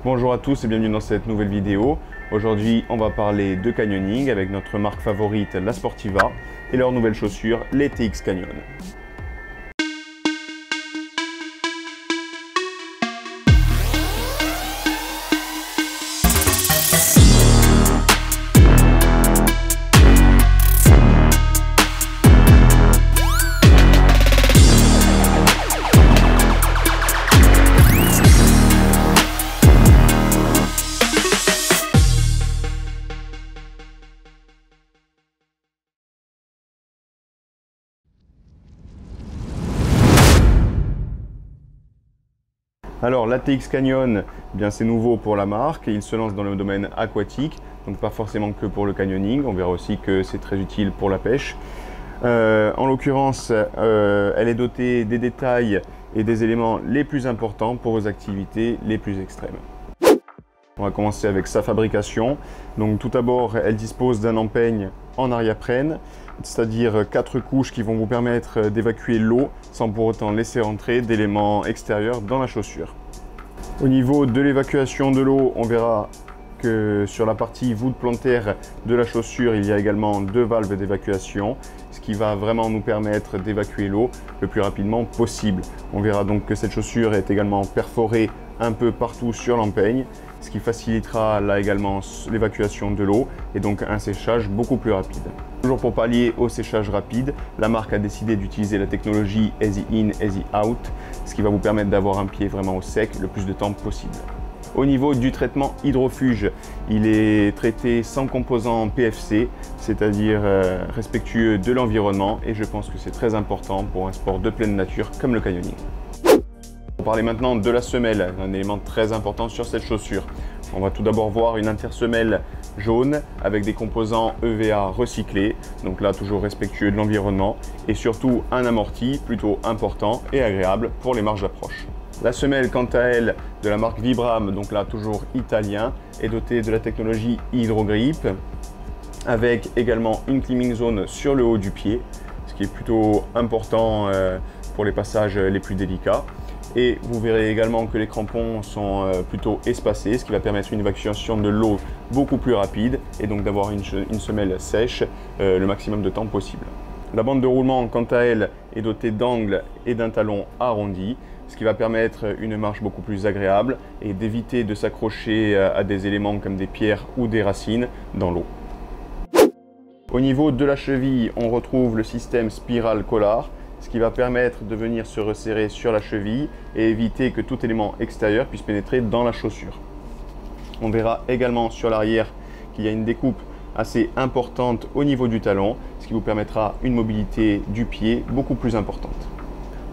Bonjour à tous et bienvenue dans cette nouvelle vidéo. Aujourd'hui, on va parler de canyoning avec notre marque favorite, la Sportiva, et leurs nouvelles chaussures, les TX Canyon. Alors la TX Canyon, c'est nouveau pour la marque, il se lance dans le domaine aquatique, donc pas forcément que pour le canyoning, on verra aussi que c'est très utile pour la pêche. En l'occurrence, elle est dotée des détails et des éléments les plus importants pour vos activités les plus extrêmes. On va commencer avec sa fabrication. Donc tout d'abord, elle dispose d'un empeigne en arrière-prenne, c'est-à-dire 4 couches qui vont vous permettre d'évacuer l'eau sans pour autant laisser entrer d'éléments extérieurs dans la chaussure. Au niveau de l'évacuation de l'eau, on verra que sur la partie voûte plantaire de la chaussure, il y a également 2 valves d'évacuation, ce qui va vraiment nous permettre d'évacuer l'eau le plus rapidement possible. On verra donc que cette chaussure est également perforée un peu partout sur l'empeigne, ce qui facilitera là également l'évacuation de l'eau et donc un séchage beaucoup plus rapide. Toujours pour pallier au séchage rapide, la marque a décidé d'utiliser la technologie Easy In, Easy Out, ce qui va vous permettre d'avoir un pied vraiment au sec le plus de temps possible. Au niveau du traitement hydrofuge, il est traité sans composants PFC, c'est-à-dire respectueux de l'environnement, et je pense que c'est très important pour un sport de pleine nature comme le canyoning. On va parler maintenant de la semelle, un élément très important sur cette chaussure. On va tout d'abord voir une intersemelle jaune avec des composants EVA recyclés, donc là toujours respectueux de l'environnement, et surtout un amorti plutôt important et agréable pour les marches d'approche. La semelle, quant à elle, de la marque Vibram, donc là toujours italien, est dotée de la technologie Hydrogrip, avec également une climbing zone sur le haut du pied, ce qui est plutôt important pour les passages les plus délicats. Et vous verrez également que les crampons sont plutôt espacés, ce qui va permettre une évacuation de l'eau beaucoup plus rapide et donc d'avoir une semelle sèche le maximum de temps possible. La bande de roulement, quant à elle, est dotée d'angles et d'un talon arrondi, ce qui va permettre une marche beaucoup plus agréable et d'éviter de s'accrocher à des éléments comme des pierres ou des racines dans l'eau. Au niveau de la cheville, on retrouve le système Spiral Collar, ce qui va permettre de venir se resserrer sur la cheville et éviter que tout élément extérieur puisse pénétrer dans la chaussure. On verra également sur l'arrière qu'il y a une découpe assez importante au niveau du talon, ce qui vous permettra une mobilité du pied beaucoup plus importante.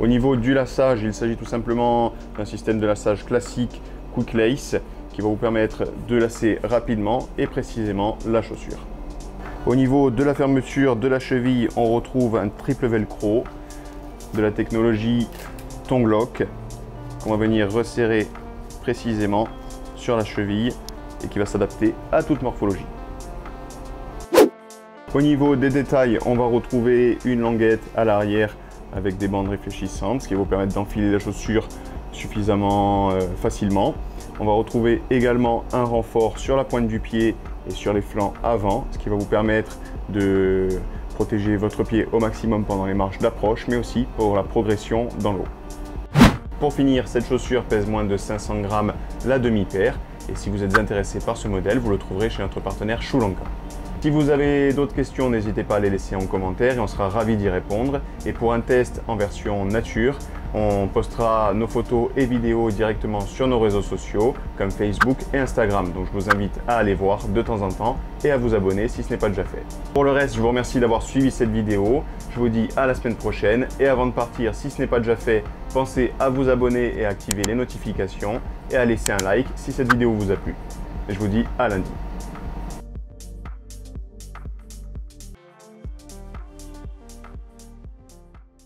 Au niveau du laçage, il s'agit tout simplement d'un système de laçage classique Quick Lace qui va vous permettre de lasser rapidement et précisément la chaussure. Au niveau de la fermeture de la cheville, on retrouve un triple velcro de la technologie Tongue Lock qu'on va venir resserrer précisément sur la cheville et qui va s'adapter à toute morphologie. Au niveau des détails, on va retrouver une languette à l'arrière avec des bandes réfléchissantes, ce qui va vous permettre d'enfiler la chaussure suffisamment facilement. On va retrouver également un renfort sur la pointe du pied et sur les flancs avant, ce qui va vous permettre de protéger votre pied au maximum pendant les marches d'approche, mais aussi pour la progression dans l'eau. Pour finir, cette chaussure pèse moins de 500 grammes la demi-paire, et si vous êtes intéressé par ce modèle, vous le trouverez chez notre partenaire Sri Lanka. Si vous avez d'autres questions, n'hésitez pas à les laisser en commentaire et on sera ravis d'y répondre. Et pour un test en version nature, on postera nos photos et vidéos directement sur nos réseaux sociaux comme Facebook et Instagram. Donc je vous invite à aller voir de temps en temps et à vous abonner si ce n'est pas déjà fait. Pour le reste, je vous remercie d'avoir suivi cette vidéo. Je vous dis à la semaine prochaine. Et avant de partir, si ce n'est pas déjà fait, pensez à vous abonner et à activer les notifications et à laisser un like si cette vidéo vous a plu. Et je vous dis à lundi.